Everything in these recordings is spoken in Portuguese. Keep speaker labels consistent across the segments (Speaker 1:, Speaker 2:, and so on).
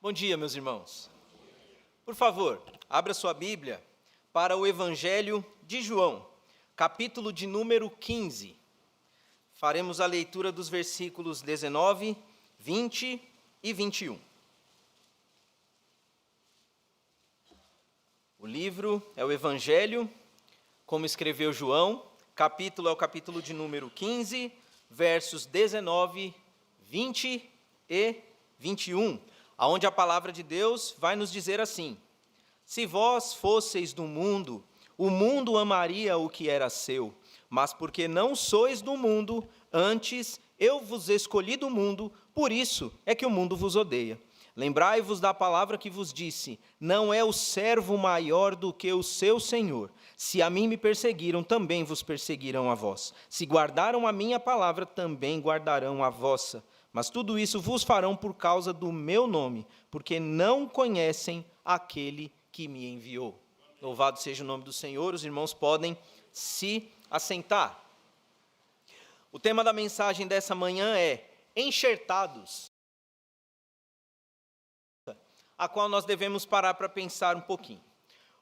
Speaker 1: Bom dia, meus irmãos. Por favor, abra sua Bíblia para o Evangelho de João, capítulo de número 15. Faremos a leitura dos versículos 19, 20 e 21. O livro é o Evangelho, como escreveu João, capítulo é o capítulo de número 15, versos 19, 20 e 21, onde a palavra de Deus vai nos dizer assim: se vós fosseis do mundo, o mundo amaria o que era seu, mas porque não sois do mundo, antes eu vos escolhi do mundo, por isso é que o mundo vos odeia. Lembrai-vos da palavra que vos disse: não é o servo maior do que o seu senhor. Se a mim me perseguiram, também vos perseguirão a vós. Se guardaram a minha palavra, também guardarão a vossa. Mas tudo isso vos farão por causa do meu nome, porque não conhecem aquele que me enviou. Louvado seja o nome do Senhor. Os irmãos podem se assentar. O tema da mensagem dessa manhã é enxertados, a qual nós devemos parar para pensar um pouquinho.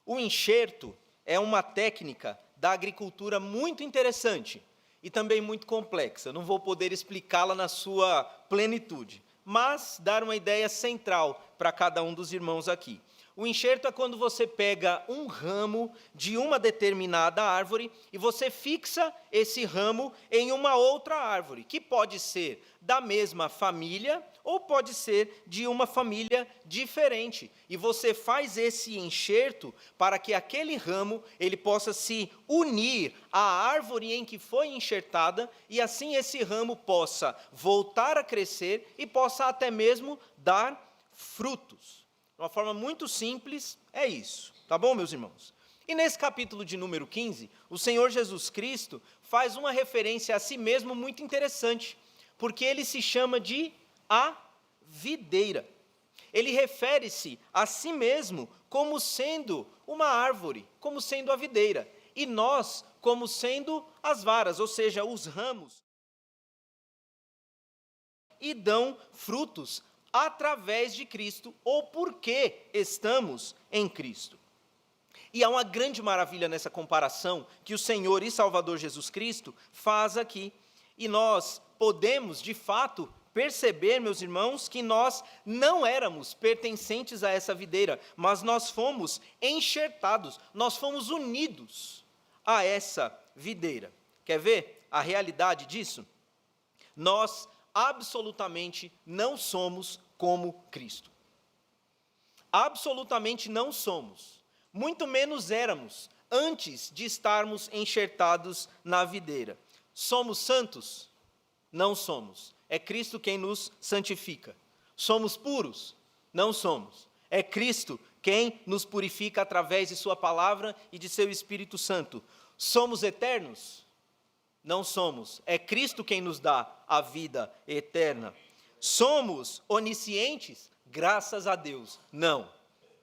Speaker 1: O enxerto é uma técnica da agricultura muito interessante e também muito complexa. Não vou poder explicá-la na sua plenitude, mas dar uma ideia central para cada um dos irmãos aqui. O enxerto é quando você pega um ramo de uma determinada árvore e você fixa esse ramo em uma outra árvore, que pode ser da mesma família ou pode ser de uma família diferente. E você faz esse enxerto para que aquele ramo ele possa se unir à árvore em que foi enxertada e assim esse ramo possa voltar a crescer e possa até mesmo dar frutos. De uma forma muito simples, é isso. Tá bom, meus irmãos? E nesse capítulo de número 15, o Senhor Jesus Cristo faz uma referência a si mesmo muito interessante, porque ele se chama de a videira. Ele refere-se a si mesmo como sendo uma árvore, como sendo a videira, e nós como sendo as varas, ou seja, os ramos, e dão frutos através de Cristo, ou porque estamos em Cristo. E há uma grande maravilha nessa comparação que o Senhor e Salvador Jesus Cristo faz aqui. E nós podemos, de fato, perceber, meus irmãos, que nós não éramos pertencentes a essa videira, mas nós fomos enxertados, nós fomos unidos a essa videira. Quer ver a realidade disso? Nós absolutamente não somos como Cristo. Absolutamente não somos. Muito menos éramos antes de estarmos enxertados na videira. Somos santos? Não somos. É Cristo quem nos santifica. Somos puros? Não somos. É Cristo quem nos purifica através de sua palavra e de seu Espírito Santo. Somos eternos? Não somos. É Cristo quem nos dá a vida eterna. Somos oniscientes? Graças a Deus. Não.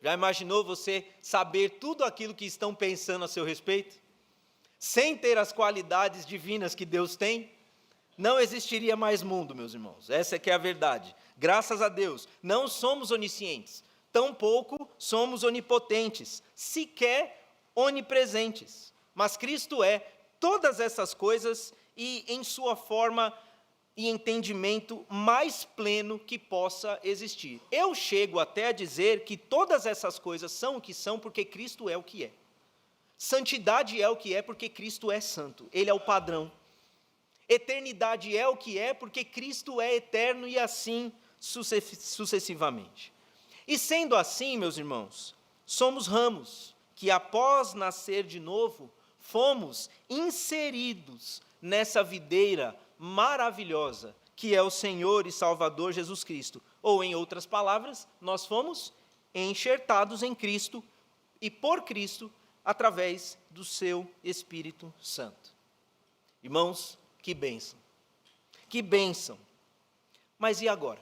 Speaker 1: Já imaginou você saber tudo aquilo que estão pensando a seu respeito? Sem ter as qualidades divinas que Deus tem? Não existiria mais mundo, meus irmãos. Essa é que é a verdade. Graças a Deus. Não somos oniscientes. Tampouco somos onipotentes. Sequer onipresentes. Mas Cristo é todas essas coisas e em sua forma e entendimento mais pleno que possa existir. Eu chego até a dizer que todas essas coisas são o que são porque Cristo é o que é. Santidade é o que é porque Cristo é santo. Ele é o padrão. Eternidade é o que é porque Cristo é eterno e assim sucessivamente. E sendo assim, meus irmãos, somos ramos que após nascer de novo, fomos inseridos nessa videira maravilhosa, que é o Senhor e Salvador Jesus Cristo. Ou, em outras palavras, nós fomos enxertados em Cristo e por Cristo, através do seu Espírito Santo. Irmãos, que bênção! Que bênção! Mas e agora?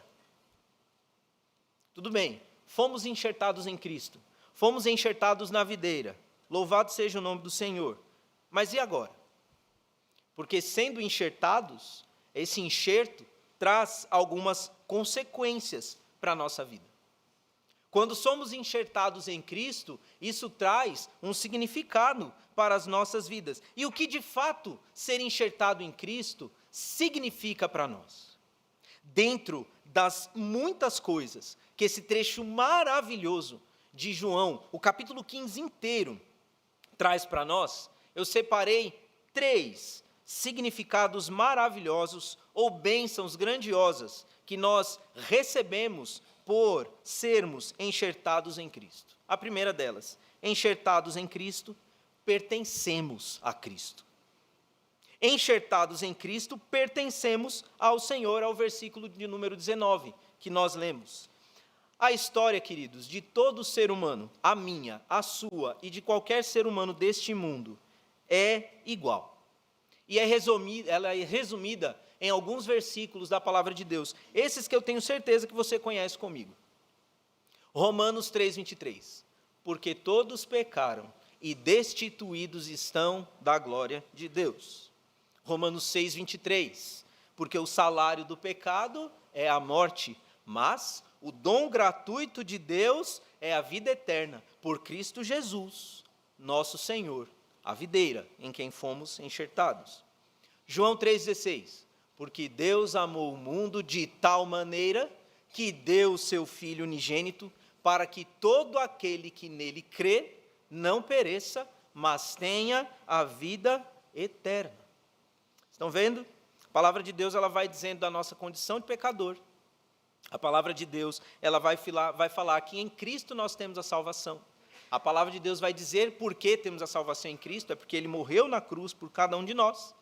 Speaker 1: Tudo bem, fomos enxertados em Cristo, fomos enxertados na videira, louvado seja o nome do Senhor. Mas e agora? Porque sendo enxertados, esse enxerto traz algumas consequências para a nossa vida. Quando somos enxertados em Cristo, isso traz um significado para as nossas vidas. E o que de fato ser enxertado em Cristo significa para nós? Dentro das muitas coisas que esse trecho maravilhoso de João, o capítulo 15 inteiro, traz para nós, eu separei 3 significados maravilhosos ou bênçãos grandiosas que nós recebemos por sermos enxertados em Cristo. A primeira delas, enxertados em Cristo, pertencemos a Cristo. Enxertados em Cristo, pertencemos ao Senhor, ao versículo de número 19, que nós lemos. A história, queridos, de todo ser humano, a minha, a sua e de qualquer ser humano deste mundo, é igual. E ela é resumida em alguns versículos da palavra de Deus, esses que eu tenho certeza que você conhece comigo. Romanos 3:23, porque todos pecaram e destituídos estão da glória de Deus. Romanos 6:23, porque o salário do pecado é a morte, mas o dom gratuito de Deus é a vida eterna, por Cristo Jesus, nosso Senhor, a videira em quem fomos enxertados. João 3,16, porque Deus amou o mundo de tal maneira que deu o seu Filho unigênito, para que todo aquele que nele crê não pereça, mas tenha a vida eterna. Estão vendo? A palavra de Deus ela vai dizendo da nossa condição de pecador. A palavra de Deus ela vai falar que em Cristo nós temos a salvação. A palavra de Deus vai dizer por que temos a salvação em Cristo, é porque Ele morreu na cruz por cada um de nós.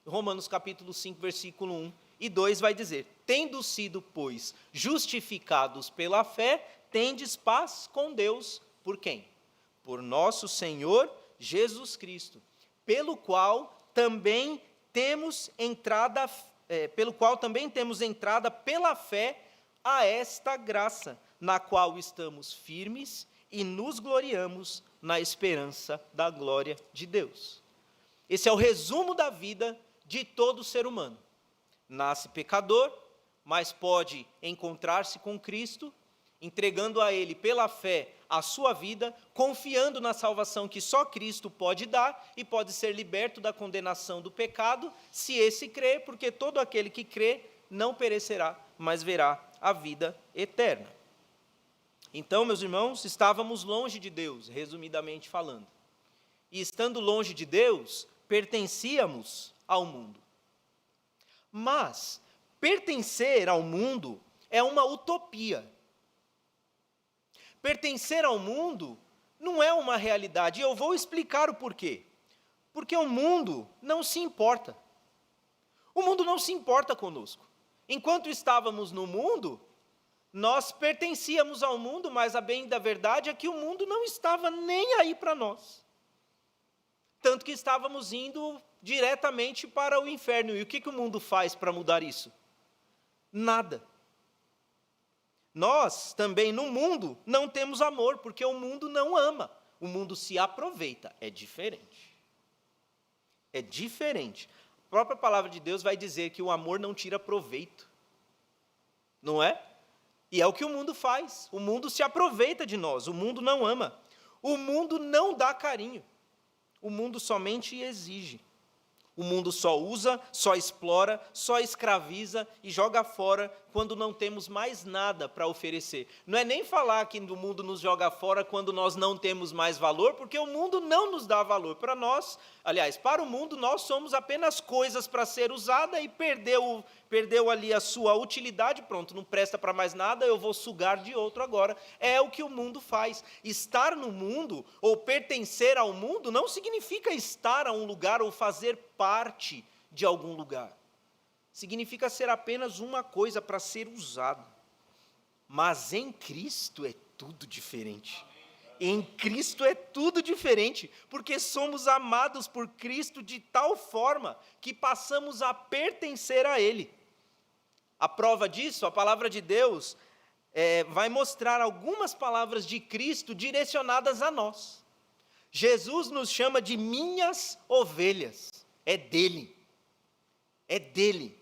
Speaker 1: Romanos capítulo 5, versículo 1 e 2 vai dizer, tendo sido, pois, justificados pela fé, tendes paz com Deus, por quem? Por nosso Senhor Jesus Cristo, pelo qual também temos entrada pela fé a esta graça, na qual estamos firmes e nos gloriamos na esperança da glória de Deus. Esse é o resumo da vida de todo ser humano. Nasce pecador, mas pode encontrar-se com Cristo, entregando a Ele pela fé a sua vida, confiando na salvação que só Cristo pode dar e pode ser liberto da condenação do pecado, se esse crê, porque todo aquele que crê não perecerá, mas verá a vida eterna. Então, meus irmãos, estávamos longe de Deus, resumidamente falando. E estando longe de Deus, pertencíamos ao mundo. Mas pertencer ao mundo é uma utopia. Pertencer ao mundo não é uma realidade, e eu vou explicar o porquê. Porque o mundo não se importa. O mundo não se importa conosco. Enquanto estávamos no mundo, nós pertencíamos ao mundo, mas a bem da verdade é que o mundo não estava nem aí para nós. Tanto que estávamos indo diretamente para o inferno. E o que o mundo faz para mudar isso? Nada. Nós também no mundo não temos amor, porque o mundo não ama. O mundo se aproveita. É diferente. É diferente. A própria palavra de Deus vai dizer que o amor não tira proveito. Não é? E é o que o mundo faz. O mundo se aproveita de nós. O mundo não ama. O mundo não dá carinho. O mundo somente exige. O mundo só usa, só explora, só escraviza e joga fora quando não temos mais nada para oferecer. Não é nem falar que o mundo nos joga fora quando nós não temos mais valor, porque o mundo não nos dá valor. Para nós, aliás, para o mundo, nós somos apenas coisas para ser usada e perdeu ali a sua utilidade, pronto, não presta para mais nada, eu vou sugar de outro agora. É o que o mundo faz. Estar no mundo ou pertencer ao mundo não significa estar a um lugar ou fazer parte de algum lugar. Significa ser apenas uma coisa para ser usado. Mas em Cristo é tudo diferente. Em Cristo é tudo diferente, porque somos amados por Cristo de tal forma que passamos a pertencer a Ele. A prova disso, a palavra de Deus vai mostrar algumas palavras de Cristo direcionadas a nós. Jesus nos chama de minhas ovelhas. É dele. É dele.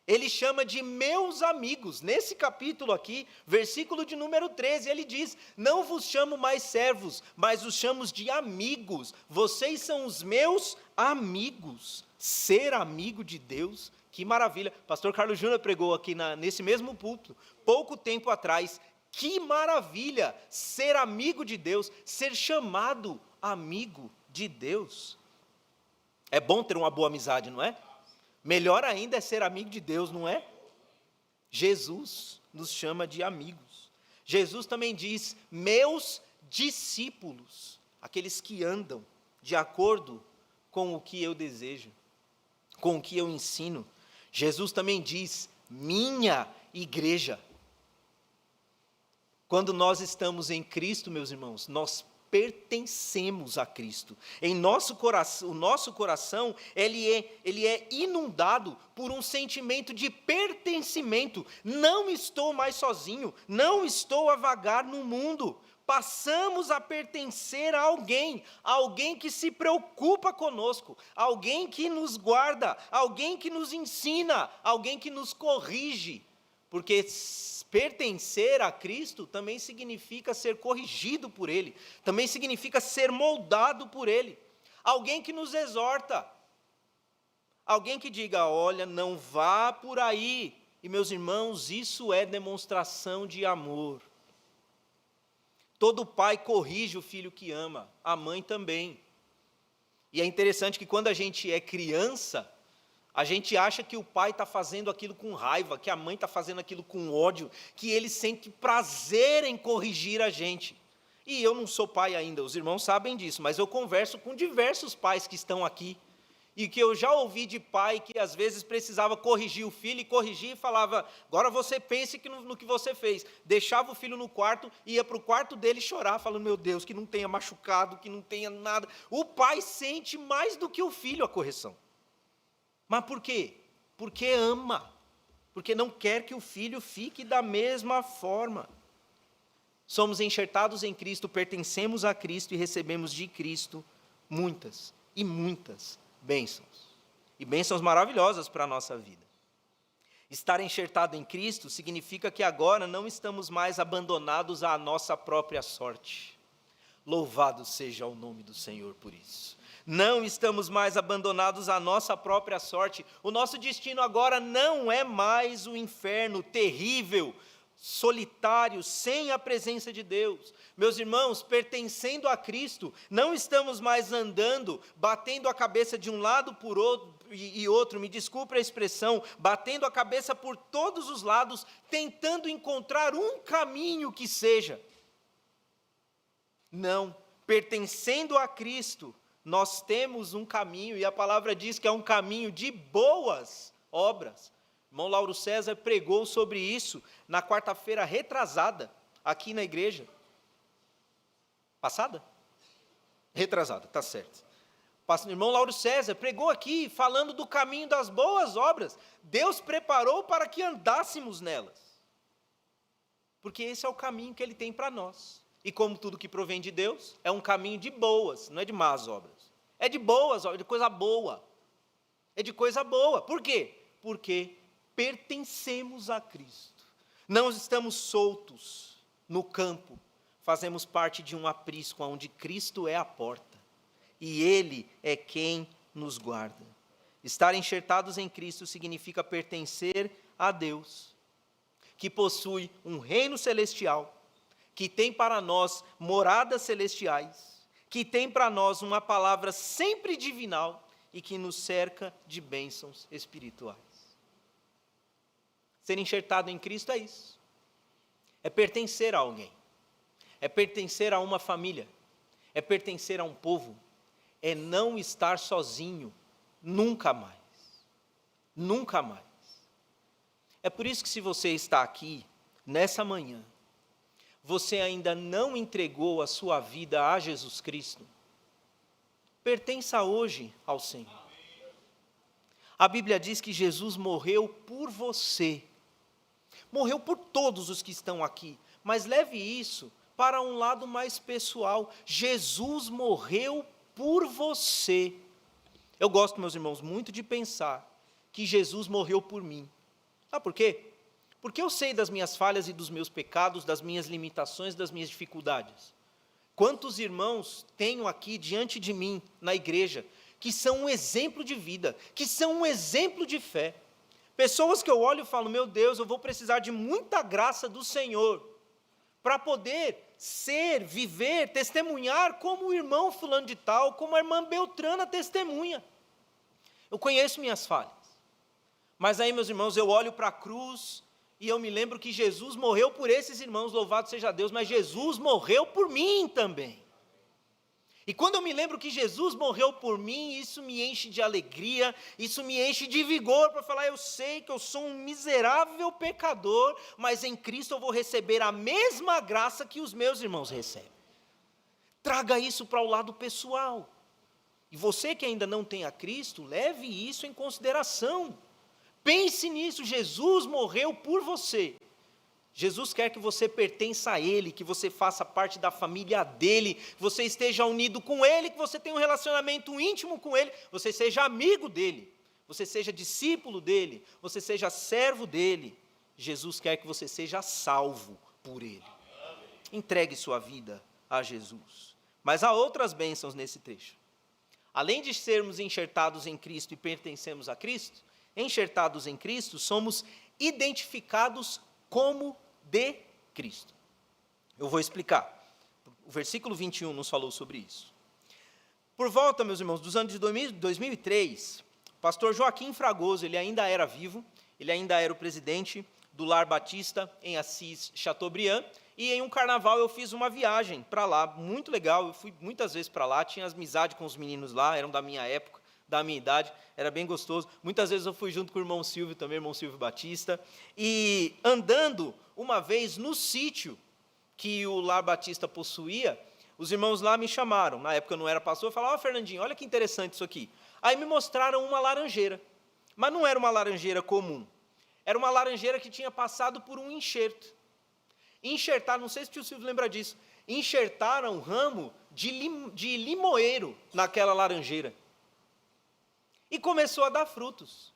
Speaker 1: Ele chama de meus amigos. Nesse capítulo aqui, versículo de número 13, ele diz: não vos chamo mais servos, mas os chamo de amigos. Vocês são os meus amigos. Ser amigo de Deus, que maravilha. Pastor Carlos Júnior pregou aqui nesse mesmo púlpito, pouco tempo atrás. Que maravilha ser amigo de Deus, ser chamado amigo de Deus. É bom ter uma boa amizade, não é? Melhor ainda é ser amigo de Deus, não é? Jesus nos chama de amigos. Jesus também diz: meus discípulos, aqueles que andam de acordo com o que eu desejo, com o que eu ensino. Jesus também diz: minha igreja. Quando nós estamos em Cristo, meus irmãos, nós pertencemos a Cristo. Em nosso coração, o nosso coração, ele é inundado por um sentimento de pertencimento. Não estou mais sozinho, não estou a vagar no mundo. Passamos a pertencer a alguém que se preocupa conosco, alguém que nos guarda, alguém que nos ensina, alguém que nos corrige, porque pertencer a Cristo também significa ser corrigido por Ele, também significa ser moldado por Ele. Alguém que nos exorta, alguém que diga: olha, não vá por aí. E meus irmãos, isso é demonstração de amor. Todo pai corrige o filho que ama, a mãe também. E é interessante que quando a gente é criança, a gente acha que o pai está fazendo aquilo com raiva, que a mãe está fazendo aquilo com ódio, que ele sente prazer em corrigir a gente. E eu não sou pai ainda, os irmãos sabem disso, mas eu converso com diversos pais que estão aqui, e que eu já ouvi de pai que às vezes precisava corrigir o filho, e corrigir e falava: agora você pense no que você fez. Deixava o filho no quarto, ia para o quarto dele chorar, falando: meu Deus, que não tenha machucado, que não tenha nada. O pai sente mais do que o filho a correção. Mas por quê? Porque ama, porque não quer que o filho fique da mesma forma. Somos enxertados em Cristo, pertencemos a Cristo e recebemos de Cristo muitas e muitas bênçãos. E bênçãos maravilhosas para a nossa vida. Estar enxertado em Cristo significa que agora não estamos mais abandonados à nossa própria sorte. Louvado seja o nome do Senhor por isso. Não estamos mais abandonados à nossa própria sorte. O nosso destino agora não é mais o inferno terrível, solitário, sem a presença de Deus. Meus irmãos, pertencendo a Cristo, não estamos mais andando, batendo a cabeça de um lado por outro e outro, me desculpe a expressão, batendo a cabeça por todos os lados, tentando encontrar um caminho que seja. Não, pertencendo a Cristo, nós temos um caminho, e a palavra diz que é um caminho de boas obras. O irmão Lauro César pregou sobre isso na quarta-feira retrasada, aqui na igreja. Passada? Retrasada, está certo. O irmão Lauro César pregou aqui, falando do caminho das boas obras. Deus preparou para que andássemos nelas. Porque esse é o caminho que Ele tem para nós. E como tudo que provém de Deus, é um caminho de boas, não é de más obras. É de boas obras, de coisa boa. É de coisa boa. Por quê? Porque pertencemos a Cristo. Não estamos soltos no campo. Fazemos parte de um aprisco, onde Cristo é a porta. E Ele é quem nos guarda. Estar enxertados em Cristo significa pertencer a Deus, que possui um reino celestial, que tem para nós moradas celestiais, que tem para nós uma palavra sempre divinal e que nos cerca de bênçãos espirituais. Ser enxertado em Cristo é isso. É pertencer a alguém. É pertencer a uma família. É pertencer a um povo. É não estar sozinho, nunca mais. Nunca mais. É por isso que se você está aqui, nessa manhã, você ainda não entregou a sua vida a Jesus Cristo, pertença hoje ao Senhor. A Bíblia diz que Jesus morreu por você, morreu por todos os que estão aqui, mas leve isso para um lado mais pessoal. Jesus morreu por você. Eu gosto, meus irmãos, muito de pensar que Jesus morreu por mim. Sabe por quê? Porque eu sei das minhas falhas e dos meus pecados, das minhas limitações, das minhas dificuldades. Quantos irmãos tenho aqui diante de mim, na igreja, que são um exemplo de vida, que são um exemplo de fé. Pessoas que eu olho e falo, meu Deus, eu vou precisar de muita graça do Senhor para poder ser, viver, testemunhar como o irmão fulano de tal, como a irmã Beltrana testemunha. Eu conheço minhas falhas, mas aí, meus irmãos, eu olho para a cruz e eu me lembro que Jesus morreu por esses irmãos, louvado seja Deus, mas Jesus morreu por mim também. E quando eu me lembro que Jesus morreu por mim, isso me enche de alegria, isso me enche de vigor para falar, eu sei que eu sou um miserável pecador, mas em Cristo eu vou receber a mesma graça que os meus irmãos recebem. Traga isso para o lado pessoal. E você que ainda não tem a Cristo, leve isso em consideração. Pense nisso, Jesus morreu por você. Jesus quer que você pertença a Ele, que você faça parte da família dEle, que você esteja unido com Ele, que você tenha um relacionamento íntimo com Ele, você seja amigo dEle, você seja discípulo dEle, você seja servo dEle. Jesus quer que você seja salvo por Ele. Entregue sua vida a Jesus. Mas há outras bênçãos nesse trecho. Além de sermos enxertados em Cristo e pertencemos a Cristo, enxertados em Cristo, somos identificados como de Cristo. Eu vou explicar. O versículo 21 nos falou sobre isso. Por volta, meus irmãos, dos anos de 2003, o pastor Joaquim Fragoso, ele ainda era vivo, ele ainda era o presidente do Lar Batista em Assis, Chateaubriand, e em um carnaval eu fiz uma viagem para lá, muito legal, eu fui muitas vezes para lá, tinha amizade com os meninos lá, eram da minha época, da minha idade, era bem gostoso. Muitas vezes eu fui junto com o irmão Silvio também, irmão Silvio Batista, e andando uma vez no sítio que o Lar Batista possuía, os irmãos lá me chamaram, na época eu não era pastor, falaram, Fernandinho, olha que interessante isso aqui. Aí me mostraram uma laranjeira, mas não era uma laranjeira comum, era uma laranjeira que tinha passado por um enxerto. Enxertaram, não sei se o tio Silvio lembra disso, enxertaram um ramo de limoeiro naquela laranjeira. E começou a dar frutos.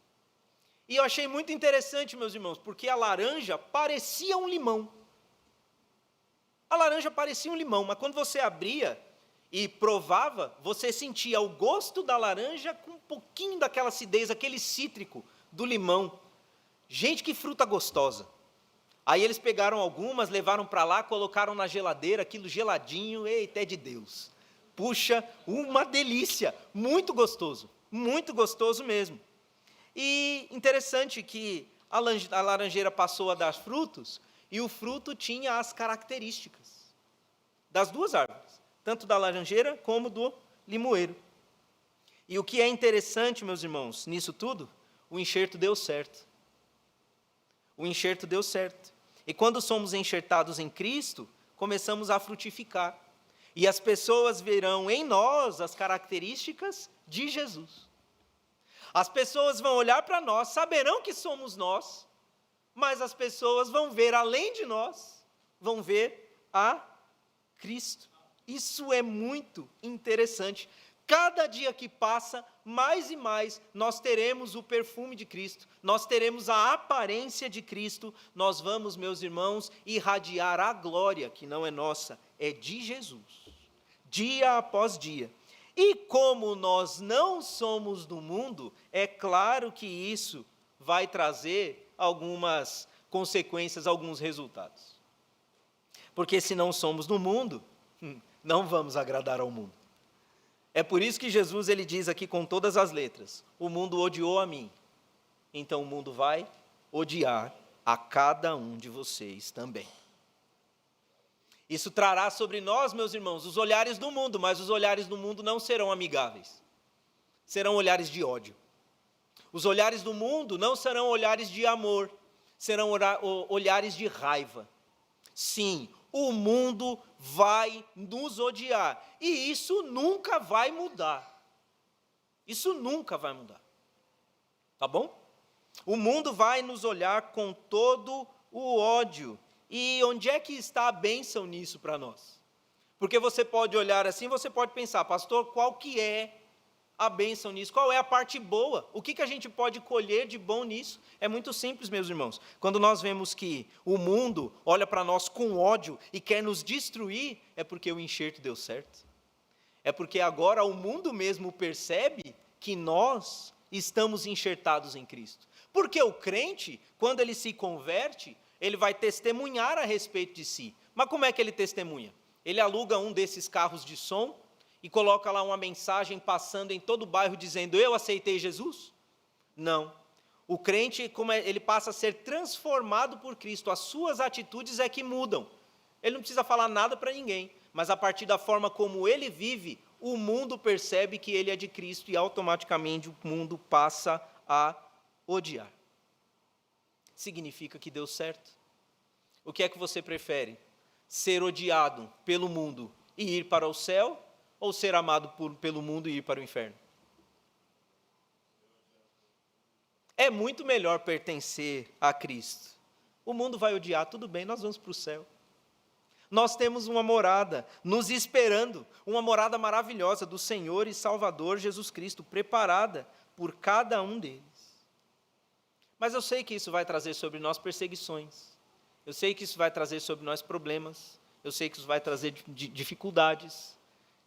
Speaker 1: E eu achei muito interessante, meus irmãos, porque a laranja parecia um limão. A laranja parecia um limão, mas quando você abria e provava, você sentia o gosto da laranja com um pouquinho daquela acidez, aquele cítrico do limão. Gente, que fruta gostosa. Aí eles pegaram algumas, levaram para lá, colocaram na geladeira, aquilo geladinho, eita, é de Deus. Puxa, uma delícia, muito gostoso mesmo. E interessante que a laranjeira passou a dar frutos, e o fruto tinha as características das duas árvores, tanto da laranjeira como do limoeiro. E o que é interessante, meus irmãos, nisso tudo, o enxerto deu certo. O enxerto deu certo. E quando somos enxertados em Cristo, começamos a frutificar. E as pessoas verão em nós as características de Jesus. As pessoas vão olhar para nós, saberão que somos nós, mas as pessoas vão ver além de nós, vão ver a Cristo. Isso é muito interessante. Cada dia que passa, mais e mais, nós teremos o perfume de Cristo, nós teremos a aparência de Cristo, nós vamos, meus irmãos, irradiar a glória, que não é nossa, é de Jesus, dia após dia. E como nós não somos do mundo, é claro que isso vai trazer algumas consequências, alguns resultados. Porque se não somos do mundo, não vamos agradar ao mundo. É por isso que Jesus ele diz aqui com todas as letras, o mundo odiou a mim, então o mundo vai odiar a cada um de vocês também. Isso trará sobre nós, meus irmãos, os olhares do mundo, mas os olhares do mundo não serão amigáveis, serão olhares de ódio. Os olhares do mundo não serão olhares de amor, serão olhares de raiva. Sim, o mundo vai nos odiar, e isso nunca vai mudar. Isso nunca vai mudar. Tá bom? O mundo vai nos olhar com todo o ódio. E onde é que está a bênção nisso para nós? Porque você pode olhar assim, você pode pensar, pastor, qual que é a bênção nisso? Qual é a parte boa? O que a gente pode colher de bom nisso? É muito simples, meus irmãos. Quando nós vemos que o mundo olha para nós com ódio e quer nos destruir, é porque o enxerto deu certo. É porque agora o mundo mesmo percebe que nós estamos enxertados em Cristo. Porque o crente, quando ele se converte, ele vai testemunhar a respeito de si. Mas como é que ele testemunha? Ele aluga um desses carros de som e coloca lá uma mensagem passando em todo o bairro dizendo: eu aceitei Jesus? Não. O crente, ele passa a ser transformado por Cristo, as suas atitudes é que mudam. Ele não precisa falar nada para ninguém, mas a partir da forma como ele vive, o mundo percebe que ele é de Cristo e automaticamente o mundo passa a odiar. Significa que deu certo. O que é que você prefere? Ser odiado pelo mundo e ir para o céu, ou ser amado pelo mundo e ir para o inferno? É muito melhor pertencer a Cristo. O mundo vai odiar, tudo bem, nós vamos para o céu. Nós temos uma morada nos esperando, uma morada maravilhosa do Senhor e Salvador Jesus Cristo, preparada por cada um deles. Mas eu sei que isso vai trazer sobre nós perseguições, eu sei que isso vai trazer sobre nós problemas, eu sei que isso vai trazer dificuldades,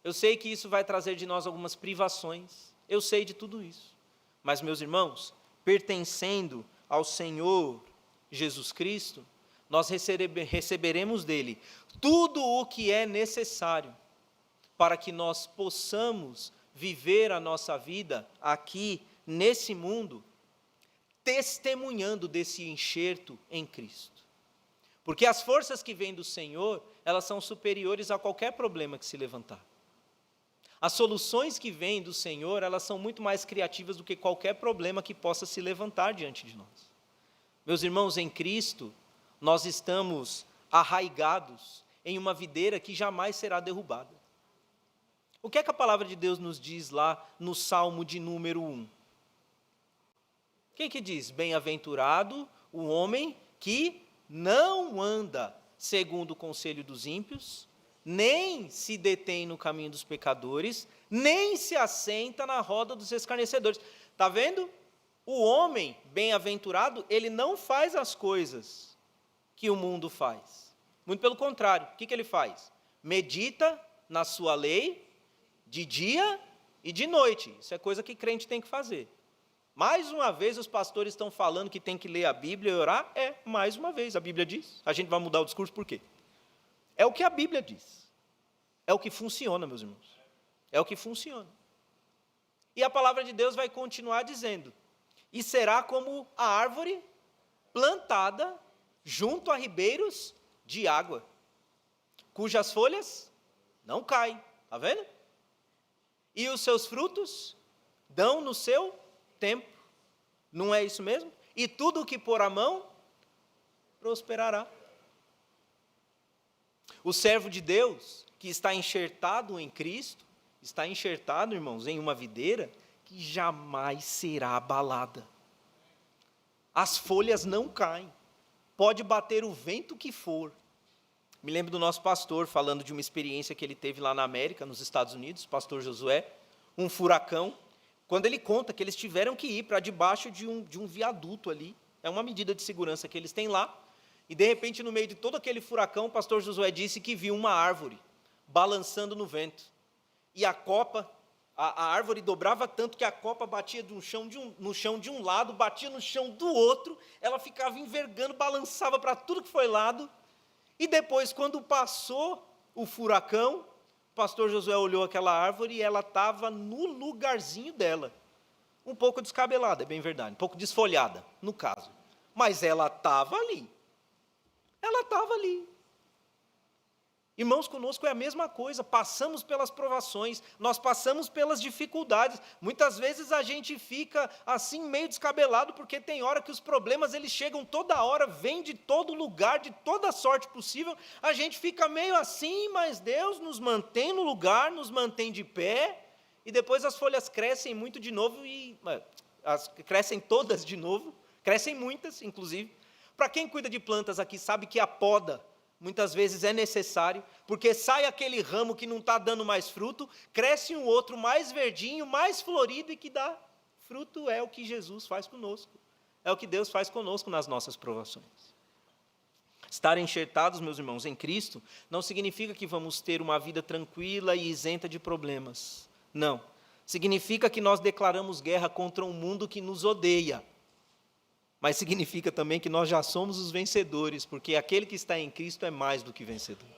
Speaker 1: eu sei que isso vai trazer de nós algumas privações, eu sei de tudo isso. Mas, meus irmãos, pertencendo ao Senhor Jesus Cristo, nós receberemos dele tudo o que é necessário para que nós possamos viver a nossa vida aqui, nesse mundo, testemunhando desse enxerto em Cristo. Porque as forças que vêm do Senhor, elas são superiores a qualquer problema que se levantar. As soluções que vêm do Senhor, elas são muito mais criativas do que qualquer problema que possa se levantar diante de nós. Meus irmãos, em Cristo, nós estamos arraigados em uma videira que jamais será derrubada. O que é que a palavra de Deus nos diz lá no Salmo de número 1? O que diz? Bem-aventurado o homem que não anda segundo o conselho dos ímpios, nem se detém no caminho dos pecadores, nem se assenta na roda dos escarnecedores. Está vendo? O homem bem-aventurado, ele não faz as coisas que o mundo faz. Muito pelo contrário, o que ele faz? Medita na sua lei de dia e de noite. Isso é coisa que crente tem que fazer. Mais uma vez os pastores estão falando que tem que ler a Bíblia e orar. Mais uma vez, a Bíblia diz. A gente vai mudar o discurso por quê? É o que a Bíblia diz. É o que funciona, meus irmãos. É o que funciona. E a palavra de Deus vai continuar dizendo: e será como a árvore plantada junto a ribeiros de água, cujas folhas não caem. Está vendo? E os seus frutos dão no seu tempo. Não é isso mesmo? E tudo o que pôr a mão prosperará. O servo de Deus, que está enxertado em Cristo, está enxertado, irmãos, em uma videira que jamais será abalada. As folhas não caem. Pode bater o vento que for. Me lembro do nosso pastor falando de uma experiência que ele teve lá na América, nos Estados Unidos, o pastor Josué, um furacão, quando ele conta que eles tiveram que ir para debaixo de um viaduto ali. É uma medida de segurança que eles têm lá. E, de repente, no meio de todo aquele furacão, o pastor Josué disse que viu uma árvore balançando no vento. E a copa, a árvore dobrava tanto que a copa batia no chão de um lado, batia no chão do outro, ela ficava envergando, balançava para tudo que foi lado. E depois, quando passou o furacão, o pastor Josué olhou aquela árvore e ela estava no lugarzinho dela. Um pouco descabelada, é bem verdade, um pouco desfolhada, no caso. Mas ela estava ali. Ela estava ali. Irmãos, conosco é a mesma coisa, passamos pelas provações, nós passamos pelas dificuldades, muitas vezes a gente fica assim meio descabelado, porque tem hora que os problemas eles chegam toda hora, vêm de todo lugar, de toda sorte possível, a gente fica meio assim, mas Deus nos mantém no lugar, nos mantém de pé, e depois as folhas crescem muito de novo, crescem todas de novo, crescem muitas, inclusive. Para quem cuida de plantas aqui, sabe que a poda muitas vezes é necessário, porque sai aquele ramo que não está dando mais fruto, cresce um outro mais verdinho, mais florido e que dá fruto. É o que Jesus faz conosco, é o que Deus faz conosco nas nossas provações. Estar enxertados, meus irmãos, em Cristo, não significa que vamos ter uma vida tranquila e isenta de problemas. Não. Significa que nós declaramos guerra contra um mundo que nos odeia. Mas significa também que nós já somos os vencedores, porque aquele que está em Cristo é mais do que vencedor.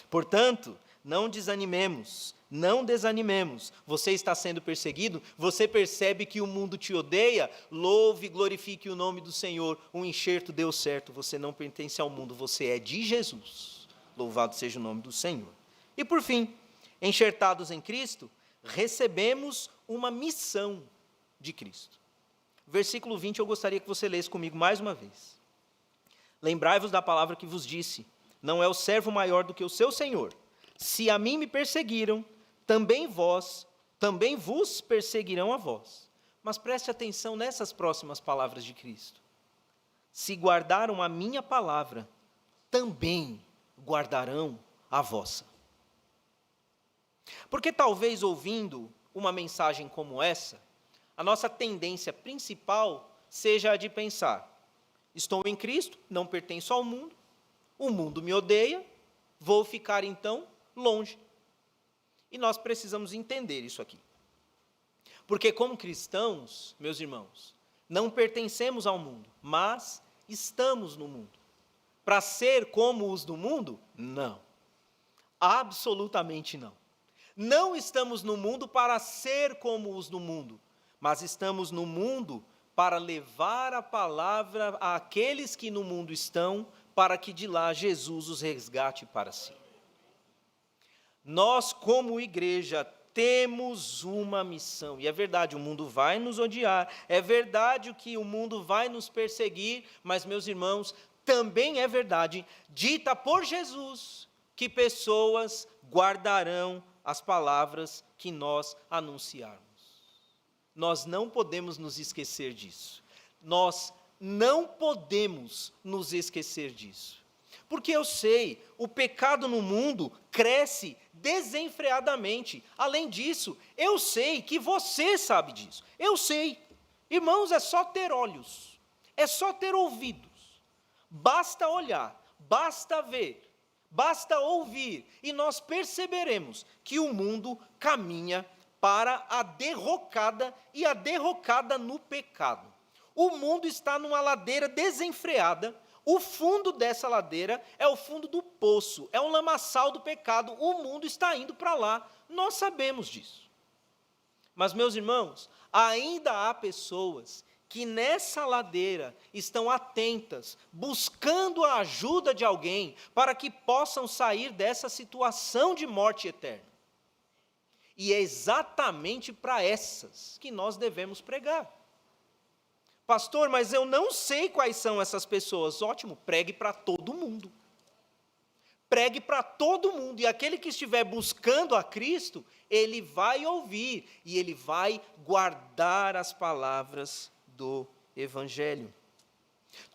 Speaker 1: Portanto, não desanimemos, não desanimemos. Você está sendo perseguido, você percebe que o mundo te odeia, louve e glorifique o nome do Senhor. O enxerto deu certo, você não pertence ao mundo, você é de Jesus. Louvado seja o nome do Senhor. E por fim, enxertados em Cristo, recebemos uma missão de Cristo. Versículo 20, eu gostaria que você lesse comigo mais uma vez. Lembrai-vos da palavra que vos disse, não é o servo maior do que o seu Senhor. Se a mim me perseguiram, também vos perseguirão a vós. Mas preste atenção nessas próximas palavras de Cristo. Se guardaram a minha palavra, também guardarão a vossa. Porque talvez ouvindo uma mensagem como essa, a nossa tendência principal seja a de pensar: estou em Cristo, não pertenço ao mundo, o mundo me odeia, vou ficar então longe. E nós precisamos entender isso aqui. Porque como cristãos, meus irmãos, não pertencemos ao mundo, mas estamos no mundo. Para ser como os do mundo? Não. Absolutamente não. Não estamos no mundo para ser como os do mundo, mas estamos no mundo para levar a palavra àqueles que no mundo estão, para que de lá Jesus os resgate para si. Nós, como igreja, temos uma missão, e é verdade, o mundo vai nos odiar, é verdade que o mundo vai nos perseguir, mas, meus irmãos, também é verdade, dita por Jesus, que pessoas guardarão as palavras que nós anunciarmos. Nós não podemos nos esquecer disso. Nós não podemos nos esquecer disso. Porque eu sei, o pecado no mundo cresce desenfreadamente. Além disso, eu sei que você sabe disso. Eu sei. Irmãos, é só ter olhos, é só ter ouvidos. Basta olhar, basta ver, basta ouvir, e nós perceberemos que o mundo caminha para a derrocada, e a derrocada no pecado. O mundo está numa ladeira desenfreada, o fundo dessa ladeira é o fundo do poço, é um lamaçal do pecado, o mundo está indo para lá, nós sabemos disso. Mas, meus irmãos, ainda há pessoas que nessa ladeira estão atentas, buscando a ajuda de alguém para que possam sair dessa situação de morte eterna. E é exatamente para essas que nós devemos pregar. Pastor, mas eu não sei quais são essas pessoas. Ótimo, pregue para todo mundo. Pregue para todo mundo, e aquele que estiver buscando a Cristo, ele vai ouvir, e ele vai guardar as palavras do Evangelho.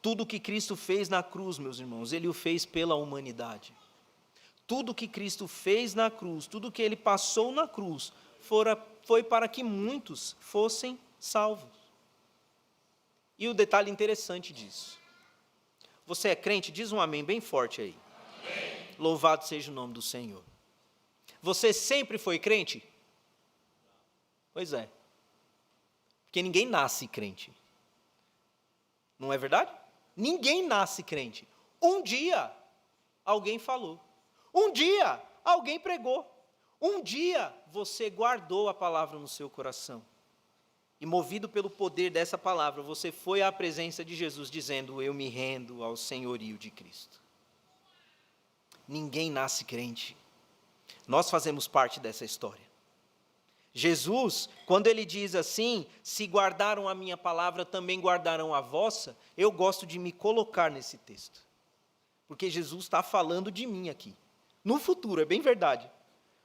Speaker 1: Tudo o que Cristo fez na cruz, meus irmãos, ele o fez pela humanidade. Tudo o que Cristo fez na cruz, tudo o que ele passou na cruz, foi para que muitos fossem salvos. E o detalhe interessante disso: você é crente? Diz um amém bem forte aí. Amém. Louvado seja o nome do Senhor. Você sempre foi crente? Pois é. Porque ninguém nasce crente. Não é verdade? Ninguém nasce crente. Um dia, alguém falou. Um dia, alguém pregou. Um dia, você guardou a palavra no seu coração. E movido pelo poder dessa palavra, você foi à presença de Jesus dizendo: eu me rendo ao senhorio de Cristo. Ninguém nasce crente. Nós fazemos parte dessa história. Jesus, quando ele diz assim: se guardaram a minha palavra, também guardarão a vossa, eu gosto de me colocar nesse texto. Porque Jesus está falando de mim aqui. No futuro, é bem verdade.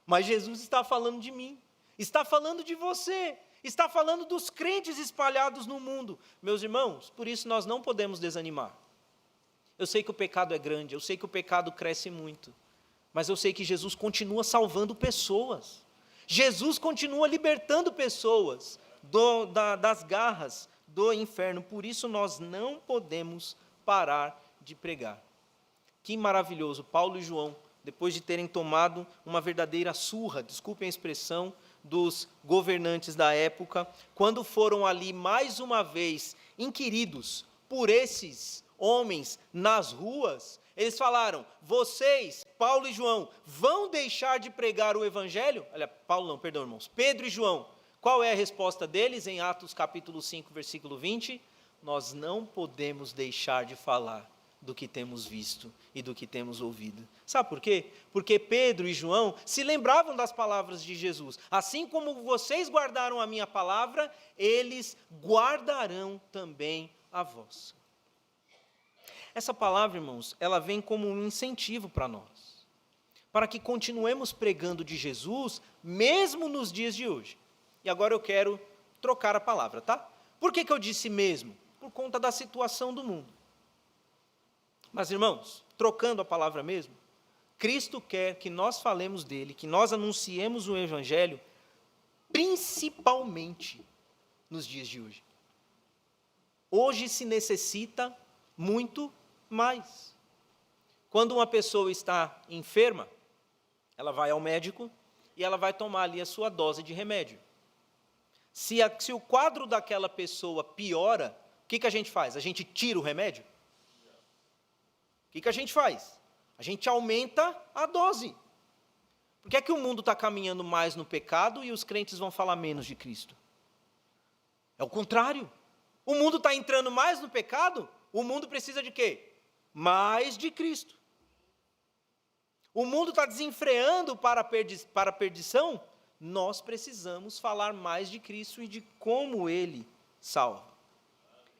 Speaker 1: Mas Jesus está falando de mim. Está falando de você. Está falando dos crentes espalhados no mundo. Meus irmãos, por isso nós não podemos desanimar. Eu sei que o pecado é grande, eu sei que o pecado cresce muito, mas eu sei que Jesus continua salvando pessoas. Jesus continua libertando pessoas das garras do inferno. Por isso nós não podemos parar de pregar. Que maravilhoso, Paulo e João, depois de terem tomado uma verdadeira surra, desculpem a expressão, dos governantes da época, quando foram ali mais uma vez inquiridos por esses homens nas ruas, eles falaram: vocês, Paulo e João, vão deixar de pregar o evangelho? Olha, Paulo não, perdão, irmãos, Pedro e João. Qual é a resposta deles em Atos capítulo 5, versículo 20? Nós não podemos deixar de falar do que temos visto e do que temos ouvido. Sabe por quê? Porque Pedro e João se lembravam das palavras de Jesus. Assim como vocês guardaram a minha palavra, eles guardarão também a vossa. Essa palavra, irmãos, ela vem como um incentivo para nós, para que continuemos pregando de Jesus, mesmo nos dias de hoje. E agora eu quero trocar a palavra, tá? Por que eu disse mesmo? Por conta da situação do mundo. Mas, irmãos, trocando a palavra mesmo, Cristo quer que nós falemos dele, que nós anunciemos o evangelho, principalmente nos dias de hoje. Hoje se necessita muito mais. Quando uma pessoa está enferma, ela vai ao médico e ela vai tomar ali a sua dose de remédio. Se o quadro daquela pessoa piora, o que a gente faz? A gente tira o remédio? O que a gente faz? A gente aumenta a dose. Por que é que o mundo está caminhando mais no pecado e os crentes vão falar menos de Cristo? É o contrário. O mundo está entrando mais no pecado, o mundo precisa de quê? Mais de Cristo. O mundo está desenfreando para a perdição, nós precisamos falar mais de Cristo e de como Ele salva.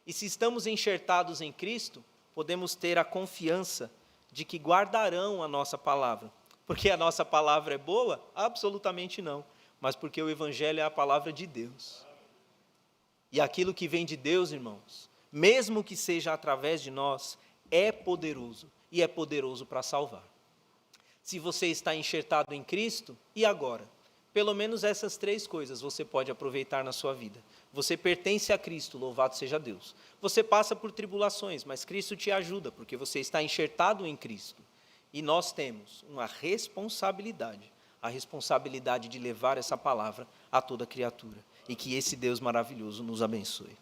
Speaker 1: E se estamos enxertados em Cristo, podemos ter a confiança de que guardarão a nossa palavra. Porque a nossa palavra é boa? Absolutamente não. Mas porque o Evangelho é a palavra de Deus. E aquilo que vem de Deus, irmãos, mesmo que seja através de nós, é poderoso. E é poderoso para salvar. Se você está enxertado em Cristo, e agora? Pelo menos essas 3 coisas você pode aproveitar na sua vida. Você pertence a Cristo, louvado seja Deus. Você passa por tribulações, mas Cristo te ajuda, porque você está enxertado em Cristo. E nós temos uma responsabilidade, a responsabilidade de levar essa palavra a toda criatura. E que esse Deus maravilhoso nos abençoe.